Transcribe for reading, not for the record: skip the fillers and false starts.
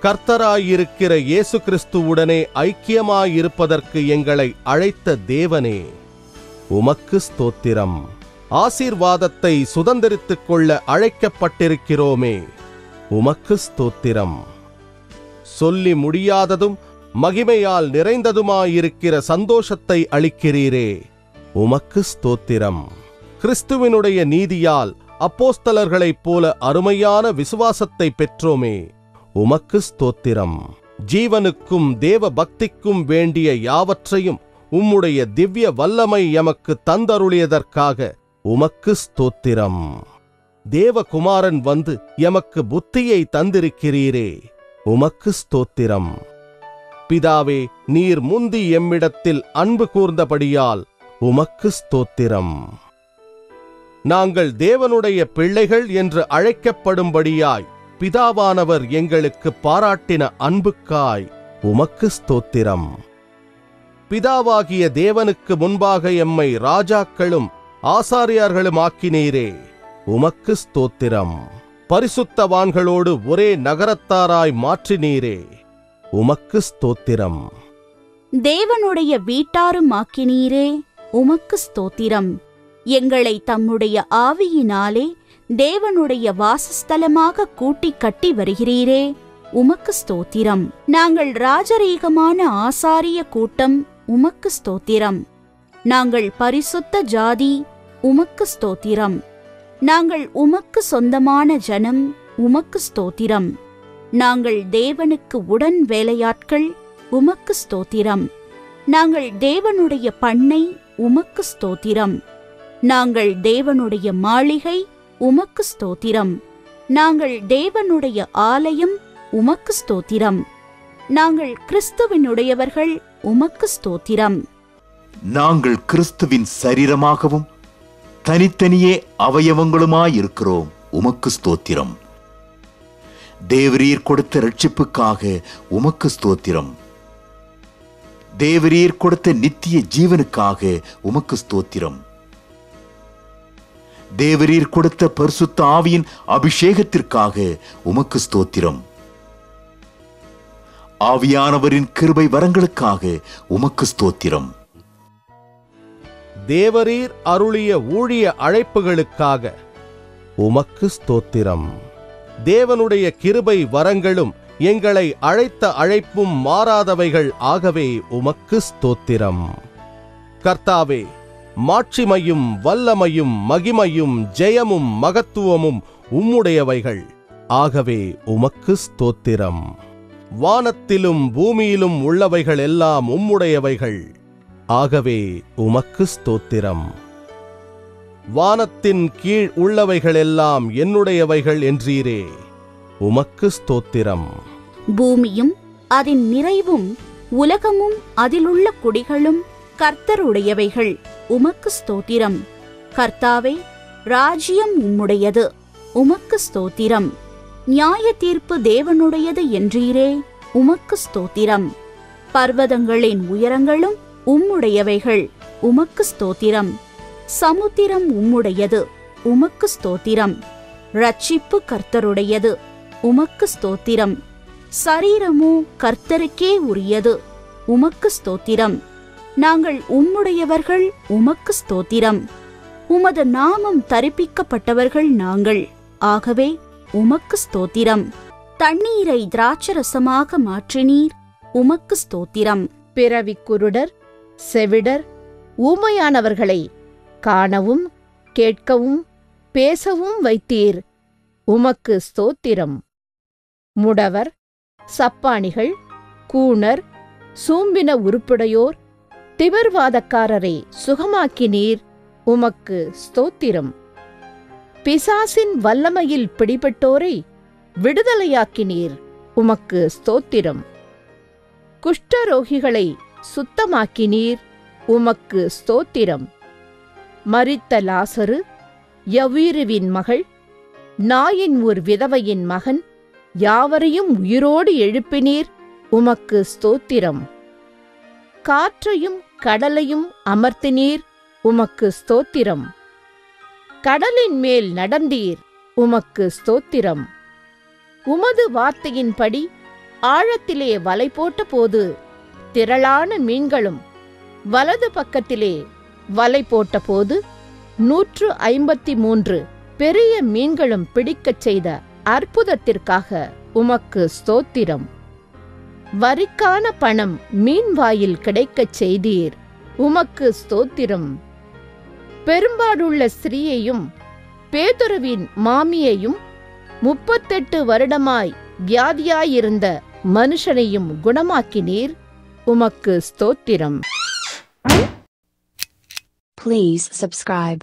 கர்த்தராயிருக்கிற இயேசு கிறிஸ்துவுடனே ஐக்கியமாயிருப்பதற்கு எங்களை அழைத்த தேவனே, உமக்கு ஸ்தோத்திரம். ஆசீர்வாதத்தை சுதந்தரித்துக் கொள்ள அழைக்கப்பட்டிருக்கிறோமே, உமக்கு ஸ்தோத்திரம். சொல்லி முடியாததும் மகிமையால் நிறைந்ததுமாயிருக்கிற சந்தோஷத்தை அளிக்கிறீரே, உமக்கு ஸ்தோத்திரம். கிறிஸ்துவினுடைய நீதியால் அப்போஸ்தலர்களைப் போல அருமையான விசுவாசத்தை பெற்றோமே, உமக்கு ஸ்தோத்திரம். ஜீவனுக்கும் தேவ பக்திக்கும் வேண்டிய யாவற்றையும் உம்முடைய திவ்ய வல்லமை எமக்கு தந்தருளியதற்காக உமக்கு ஸ்தோத்திரம். தேவகுமாரன் வந்து எமக்கு புத்தியை தந்திருக்கிறீரே, உமக்கு ஸ்தோத்திரம். பிதாவே, நீர் முந்தி எம்மிடத்தில் அன்பு கூர்ந்தபடியால் உமக்கு ஸ்தோத்திரம். நாங்கள் தேவனுடைய பிள்ளைகள் என்று அழைக்கப்படும்படியாய் பிதாவானவர் எங்களுக்கு பாராட்டின அன்புக்காய் உமக்கு ஸ்தோத்திரம். பிதாவாகிய தேவனுக்கு முன்பாக எம்மை ராஜாக்களும் ஆசாரியர்களும் ஆக்கினீரே, உமக்கு ஸ்தோத்திரம். பரிசுத்தவான்களோடு ஒரே நகரத்தாராய் மாற்றினீரே, உமக்கு ஸ்தோத்திரம். தேவனுடைய வீட்டாரும் ஆக்கினீரே, உமக்கு ஸ்தோத்திரம். எங்களை தம்முடைய ஆவியினாலே தேவனுடைய வாசஸ்தலமாக கூட்டி கட்டி வருகிறீரே, உமக்கு ஸ்தோத்திரம். நாங்கள் ராஜரீகமான ஆசாரிய கூட்டம், உமக்கு ஸ்தோத்திரம். நாங்கள் பரிசுத்த ஜாதி, உமக்கு ஸ்தோத்திரம். நாங்கள் உமக்கு சொந்தமான ஜனம், உமக்கு ஸ்தோத்திரம். நாங்கள் தேவனுக்கு உடன் வேலையாட்கள், உமக்கு ஸ்தோத்திரம். நாங்கள் தேவனுடைய பண்ணை, உமக்கு ஸ்தோத்திரம். நாங்கள் தேவனுடைய மாளிகை, உமக்கு ஸ்தோத்திரம். நாங்கள் தேவனுடைய ஆலயம், உமக்கு ஸ்தோத்திரம். நாங்கள் கிறிஸ்துவினுடையவர்கள், உமக்கு ஸ்தோத்திரம். நாங்கள் கிறிஸ்துவின் சரீரமாகவும் தனித்தனியே அவயவங்களுமாயிருக்கிறோம், உமக்கு ஸ்தோத்திரம். தேவரீர் கொடுத்த ரட்சிப்புக்காக உமக்கு ஸ்தோத்திரம். தேவரீர் கொடுத்த நித்திய ஜீவனுக்காக உமக்கு ஸ்தோத்திரம். தேவரீர் கொடுத்த பரிசுத்த ஆவியின் அபிஷேகத்திற்காக உமக்கு ஸ்தோத்திரம். ஆவியானவரின் கிருபை வரங்களுக்காக உமக்கு ஸ்தோத்திரம். தேவரீர் அருளிய ஊழிய அழைப்புகளுக்காக உமக்கு ஸ்தோத்திரம். தேவனுடைய கிருபை வரங்களும் எங்களை அழைத்த அழைப்பும் மாறாதவைகள் ஆகவே உமக்கு ஸ்தோத்திரம். கர்த்தாவே, மாட்சிமையும் வல்லமையும் மகிமையும் ஜெயமும் மகத்துவமும் உம்முடையவைகள் ஆகவே உமக்கு ஸ்தோத்திரம். வானத்திலும் பூமியிலும் உள்ளவைகள் எல்லாம் உம்முடையவைகள் ஆகவே உமக்கு ஸ்தோத்திரம். வானத்தின் கீழ் உள்ளவைகளெல்லாம் என்னுடையவைகள் என்றீரே, உமக்கு ஸ்தோத்திரம். பூமியும் அதன் நிறைவும் உலகமும் அதிலுள்ள குடிகளும் கர்த்தருடையவைகள், உமக்கு ஸ்தோத்திரம். கர்த்தாவே, ராஜ்யம் உம்முடையது, உமக்கு ஸ்தோத்திரம். நியாய தீர்ப்பு தேவனுடையது என்றீரே, உமக்கு ஸ்தோத்திரம். பர்வதங்களின் உயரங்களும் உம்முடையவைகள், உமக்கு ஸ்தோத்திரம். சமுத்திரம் உம்முடையது, உமக்கு ஸ்தோத்திரம். ரட்சிப்பு கர்த்தருடையது, உமக்கு ஸ்தோத்திரம். சரீரமோ கர்த்தருக்கே உரியது, உமக்கு ஸ்தோத்திரம். நாங்கள் உம்முடையவர்கள், உமக்கு ஸ்தோத்திரம். உமது நாமம் தரிப்பிக்கப்பட்டவர்கள் நாங்கள், ஆகவே உமக்கு ஸ்தோத்திரம். தண்ணீரை திராட்சரசமாக மாற்றினீர், உமக்கு ஸ்தோத்திரம். பிறவி குருடர், செவிடர், ஊமையானவர்களை காணவும் கேட்கவும் பேசவும் வைத்தீர், உமக்கு ஸ்தோத்திரம். முடவர், சப்பானிகள், கூணர், சூம்பின உருப்புடையோர், திமிர்வாதக்காரரை சுகமாக்கினீர், உமக்கு ஸ்தோத்திரம். பிசாசின் வல்லமையில் பிடிபட்டோரை விடுதலையாக்கினீர், உமக்கு ஸ்தோத்திரம். குஷ்டரோகிகளை சுத்தமாக்கினீர், உமக்கு ஸ்தோத்திரம். மரித்த லாசரு, யவீருவின் மகள், நாயின் ஒரு விதவையின் மகன் யாவரையும் உயிரோடு எழுப்பினீர், உமக்கு ஸ்தோத்திரம். காற்றையும் கடலையும் அமர்த்தினீர், உமக்கு ஸ்தோத்திரம். கடலின் மேல் நடந்தீர், உமக்கு ஸ்தோத்திரம். உமது வார்த்தையின்படி ஆழத்திலே வலை போட்ட போது திரளான மீன்களும், வலது பக்கத்திலே வலை போட்ட போது 153 பெரிய மீன்களும் பிடிக்கச் செய்த அற்புதத்திற்காக உமக்கு ஸ்தோத்திரம். வரிக்கான பணம் மீன் வாயில் கிடைக்கச் செய்தீர், உமக்கு ஸ்தோத்திரம். பெரும்பாடுள்ள ஸ்திரீயையும் பேதுருவின் மாமியையும் 38 வருடமாய் வியாதியாயிருந்த மனுஷனையும் குணமாக்கினீர், உமக்கு ஸ்தோத்திரம். Please subscribe.